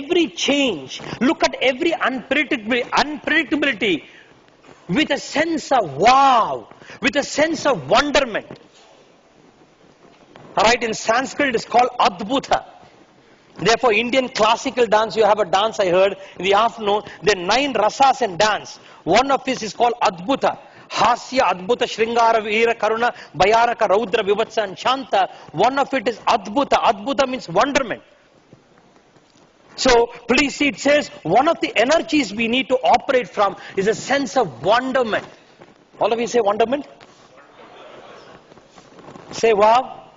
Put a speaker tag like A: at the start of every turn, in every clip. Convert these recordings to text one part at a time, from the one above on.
A: every change, look at every unpredictability with a sense of wow, with a sense of wonderment. Alright, in Sanskrit it is called Adbhuta. Therefore, Indian classical dance, you have a dance I heard in the afternoon. There are 9 rasas in dance. One of this is called Adbhuta. Hasya, Adbhuta, Shringara, Veera, Karuna, Bhayaraka, Raudra, Vivatsa and Shanta. One of it is Adbhuta. Adbhuta means wonderment. So, please see, it says one of the energies we need to operate from is a sense of wonderment. All of you say wonderment? Say wow.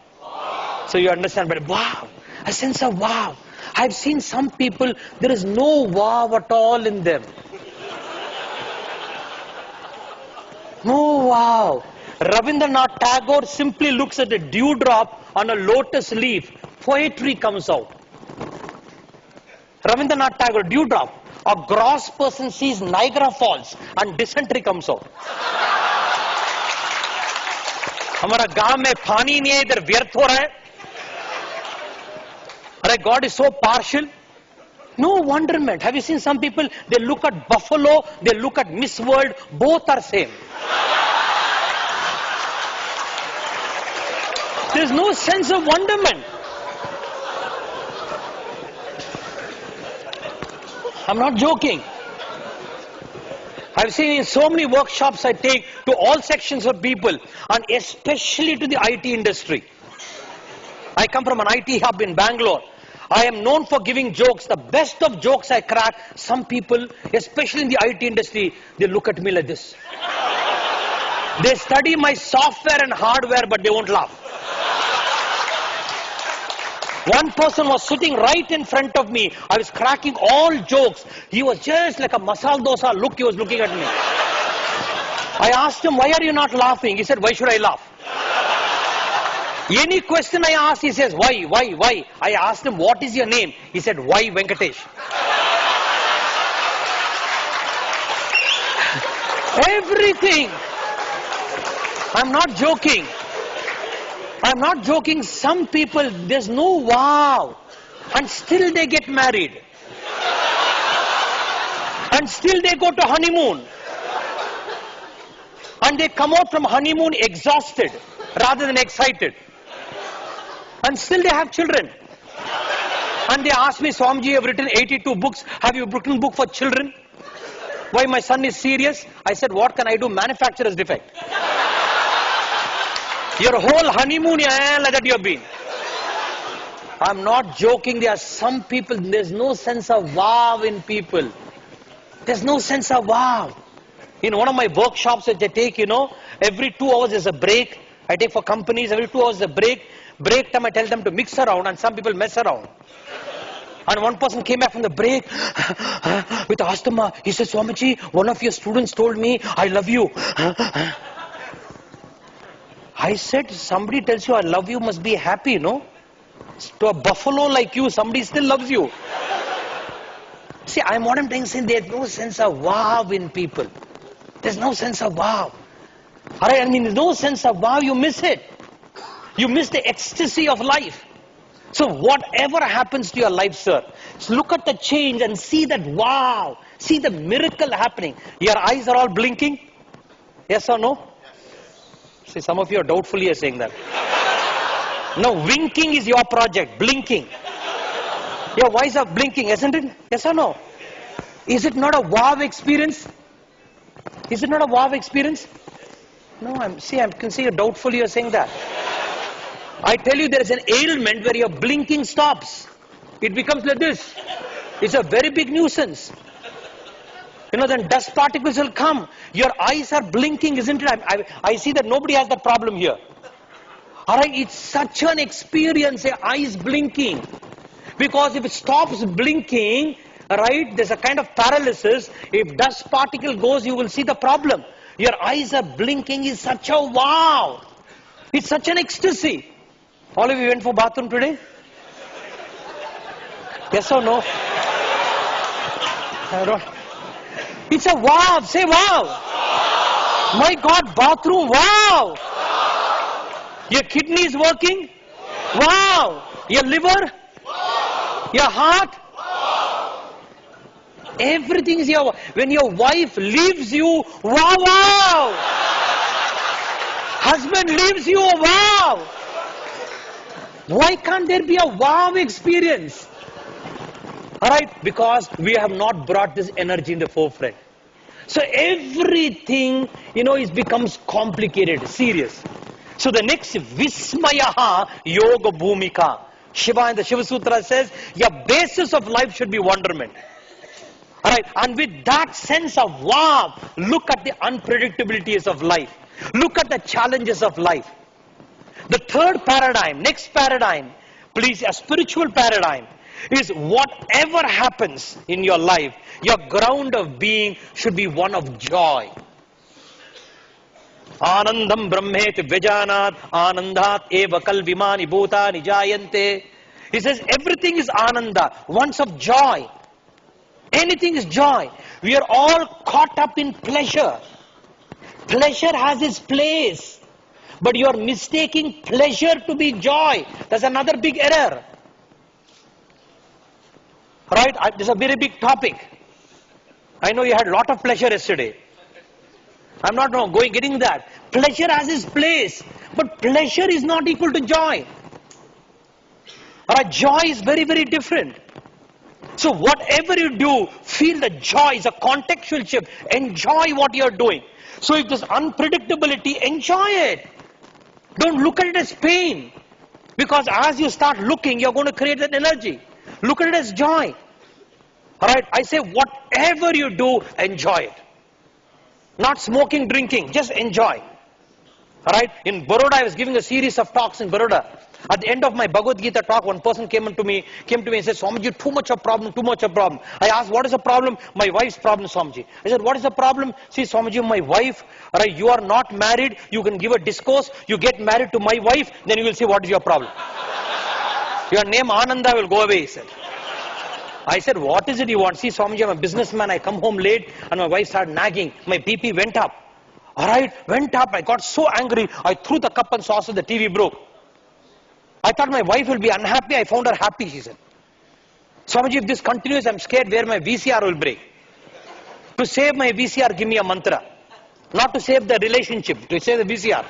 A: So you understand, but wow. A sense of wow. I've seen some people, there is no wow at all in them. No wow. Rabindranath Tagore simply looks at a dewdrop on a lotus leaf. Poetry comes out. Rabindranath Tagore, dewdrop. A gross person sees Niagara Falls and dysentery comes out. हमारा गांव में पानी नहीं है, इधर व्यर्थ हो रहा है. God is so partial. No wonderment. Have you seen some people, they look at buffalo, they look at Miss World, both are same. There is no sense of wonderment. I'm not joking. I've seen in so many workshops I take to all sections of people, and especially to the IT industry. I come from an IT hub in Bangalore. I am known for giving jokes. The best of jokes I crack, some people, especially in the IT industry, they look at me like this. They study my software and hardware, but they won't laugh. One person was sitting right in front of me. I was cracking all jokes. He was just like a masala dosa look. He was looking at me. I asked him, why are you not laughing? He said, why should I laugh? Any question I asked, he says, why? I asked him, what is your name? He said, why Venkatesh? Everything. I'm not joking. I'm not joking. Some people, there's no wow. And still they get married. And still they go to honeymoon. And they come out from honeymoon exhausted rather than excited. And still they have children. And they ask me, Swamiji, you have written 82 books. Have you written a book for children? Why, my son is serious? I said, what can I do? Manufacturer's defect. Your whole honeymoon, like that you have been. I'm not joking. There are some people, there's no sense of wow in people. There's no sense of wow. In one of my workshops that I take, every 2 hours is a break. I take for companies, every 2 hours is a break. Break time, I tell them to mix around, and some people mess around. And one person came back from the break with asthma. He said, Swamiji, one of your students told me, I love you. I said, somebody tells you I love you, must be happy, no? To a buffalo like you, somebody still loves you. See, what I'm saying, there's no sense of wow in people. There's no sense of wow. Alright, there's no sense of wow, you miss it. You miss the ecstasy of life. So whatever happens to your life, sir, look at the change and see that wow. See the miracle happening. Your eyes are all blinking? Yes or no? See, some of you are doubtfully saying that. No, winking is your project. Blinking. Your eyes are blinking, isn't it? Yes or no? Is it not a wow experience? Is it not a wow experience? No, I can see you doubtfully you're saying that. I tell you, there is an ailment where your blinking stops. It becomes like this. It's a very big nuisance. Then dust particles will come. Your eyes are blinking, isn't it? I see that nobody has that problem here. Alright, it's such an experience, eyes blinking. Because if it stops blinking, right, there's a kind of paralysis. If dust particle goes, you will see the problem. Your eyes are blinking is such a wow. It's such an ecstasy. All of you went for bathroom today? Yes or no? It's a wow. Say wow. My God, bathroom, wow. Your kidney is working? Wow. Your liver? Your heart? Everything is your, when your wife leaves you, wow, wow. Husband leaves you, wow. Why can't there be a wow experience? Alright, because we have not brought this energy in the forefront. So everything, it becomes complicated, serious. So the next, Vismayaha Yoga Bhumika. Shiva in the Shiva Sutra says, your basis of life should be wonderment. Alright, and with that sense of wow, look at the unpredictabilities of life. Look at the challenges of life. The third paradigm, next paradigm, please, a spiritual paradigm, is whatever happens in your life, your ground of being should be one of joy. Anandam brahmet vejanat anandat eva kalvimani bhutani jayante. He says everything is ananda, once of joy. Anything is joy. We are all caught up in pleasure. Pleasure has its place. But you are mistaking pleasure to be joy. That's another big error. Right? This is a very big topic. I know you had a lot of pleasure yesterday. I'm not getting that. Pleasure has its place. But pleasure is not equal to joy. Alright, joy is very, very different. So whatever you do, feel the joy is a contextual shift. Enjoy what you're doing. So if there's unpredictability, enjoy it. Don't look at it as pain. Because as you start looking, you're going to create that energy. Look at it as joy. Alright, I say whatever you do, enjoy it. Not smoking, drinking, just enjoy. Alright, in Baroda, I was giving a series of talks in Baroda. At the end of my Bhagavad Gita talk, one person came to me and said, Swamiji, too much of problem. I asked, what is the problem? My wife's problem, Swamiji. I said, what is the problem? See, Swamiji, my wife, alright, you are not married, you can give a discourse, you get married to my wife, then you will see what is your problem. Your name Ananda will go away, he said. I said, what is it you want? See, Swamiji, I'm a businessman, I come home late and my wife started nagging. My BP went up. Alright, went up, I got so angry, I threw the cup and saucer, the TV broke. I thought my wife will be unhappy, I found her happy, she said. Swamiji, if this continues, I'm scared where my VCR will break. To save my VCR, give me a mantra. Not to save the relationship, to save the VCR.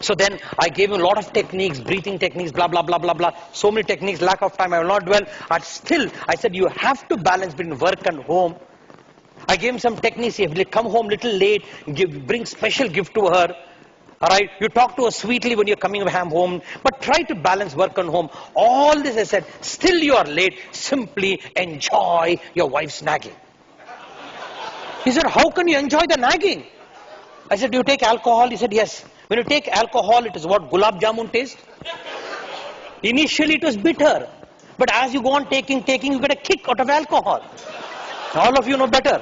A: So then I gave him a lot of techniques, breathing techniques, blah, blah, blah, blah, blah. So many techniques, lack of time, I will not dwell. But still, I said, you have to balance between work and home. I gave him some techniques. If they come home little late, bring special gift to her. Alright, you talk to her sweetly when you're coming home, but try to balance work and home. All this I said, still you are late, simply enjoy your wife's nagging. He said, how can you enjoy the nagging? I said, do you take alcohol? He said, yes. When you take alcohol, it is what gulab jamun taste. Initially it was bitter, but as you go on taking, you get a kick out of alcohol. All of you know better.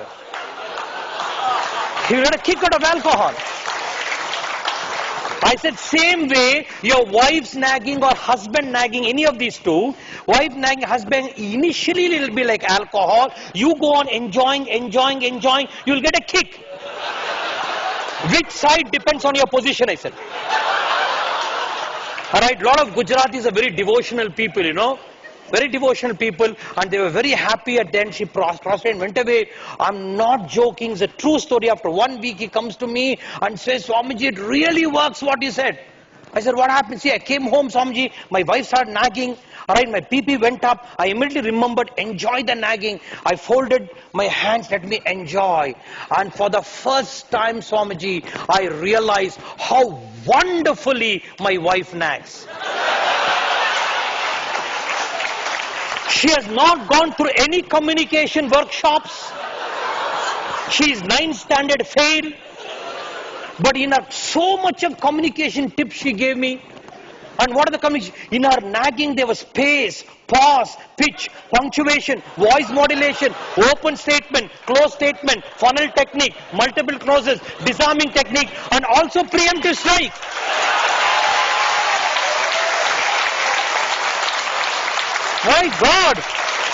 A: You get a kick out of alcohol. I said, same way, your wife's nagging or husband nagging, any of these two, wife nagging, husband, initially it will be like alcohol. You go on enjoying, you'll get a kick. Which side depends on your position, I said. Alright, a lot of Gujaratis are very devotional people, Very devotional people, and they were very happy at the end. She prostrated and went away. I'm not joking, it's a true story. After 1 week, he comes to me and says, Swamiji, it really works what you said. I said, what happened? See, I came home, Swamiji, my wife started nagging. Alright, my PP went up. I immediately remembered, enjoy the nagging. I folded my hands, let me enjoy. And for the first time, Swamiji, I realized how wonderfully my wife nags. She has not gone through any communication workshops. She is 9th standard fail. But in her so much of communication tips she gave me. And what are the communication? In her nagging there was space, pause, pitch, punctuation, voice modulation, open statement, close statement, funnel technique, multiple clauses, disarming technique, and also preemptive strike. My God,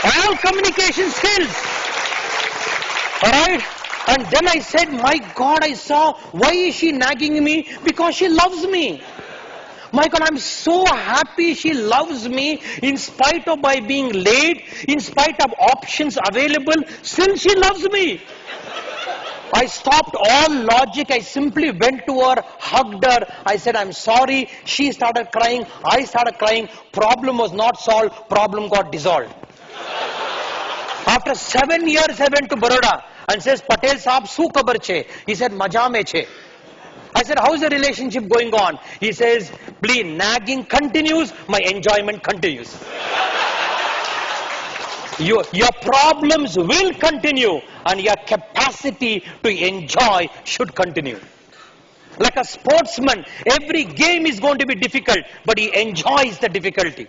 A: all communication skills. Alright? And then I said, my God, I saw, why is she nagging me? Because she loves me. My God, I'm so happy she loves me in spite of my being late, in spite of options available, still she loves me. I stopped all logic. I simply went to her, hugged her. I said, I'm sorry. She started crying. I started crying. Problem was not solved. Problem got dissolved. After 7 years, I went to Baroda and says, Patel Saab, su kabar che? He said, Maja mein che. I said, how's the relationship going on? He says, please, nagging continues, my enjoyment continues. Your problems will continue and your capacity to enjoy should continue. Like a sportsman, every game is going to be difficult, but he enjoys the difficulty.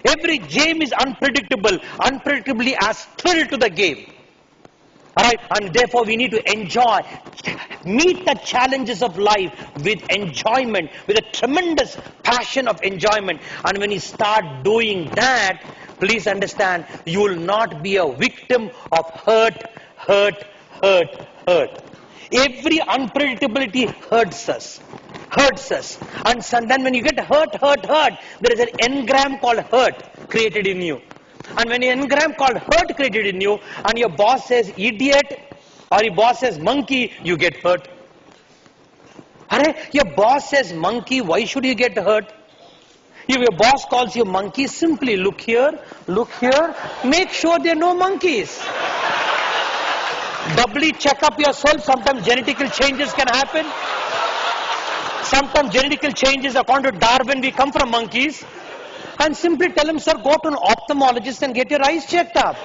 A: Every game is unpredictable, unpredictably as thrill to the game. Alright, and therefore we need to enjoy, meet the challenges of life with enjoyment, with a tremendous passion of enjoyment. And when you start doing that, please understand, you will not be a victim of hurt. Every unpredictability hurts us. And then when you get hurt, there is an engram called hurt created in you. And when an engram called hurt created in you, and your boss says idiot, or your boss says monkey, you get hurt. Your boss says monkey, why should you get hurt? If your boss calls you monkey, simply look here, make sure there are no monkeys. Doubly check up yourself. Sometimes genetical changes can happen. Sometimes genetical changes, according to Darwin, we come from monkeys. And simply tell him, sir, go to an ophthalmologist and get your eyes checked up.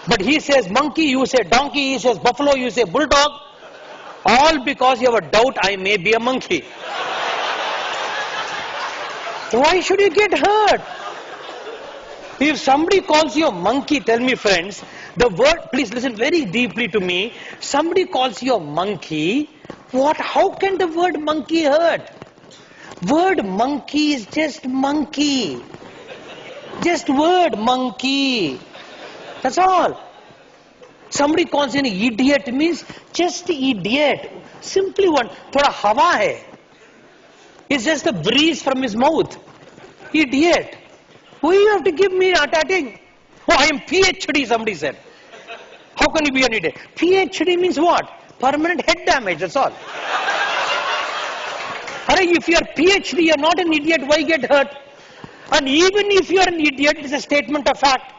A: But he says monkey, you say donkey, he says buffalo, you say bulldog. All because you have a doubt I may be a monkey. Why should you get hurt? If somebody calls you a monkey, tell me friends, the word, please listen very deeply to me. Somebody calls you a monkey, how can the word monkey hurt? Word monkey is just monkey. Just word monkey. That's all. Somebody calls you an idiot means just idiot. Simply one. Thoda hawa hai. It's just a breeze from his mouth. Idiot. Why you have to give me attacking? Oh, I am PhD, somebody said. How can you be an idiot? PhD means what? Permanent head damage, that's all. If you are PhD, you are not an idiot, why get hurt? And even if you are an idiot, it is a statement of fact.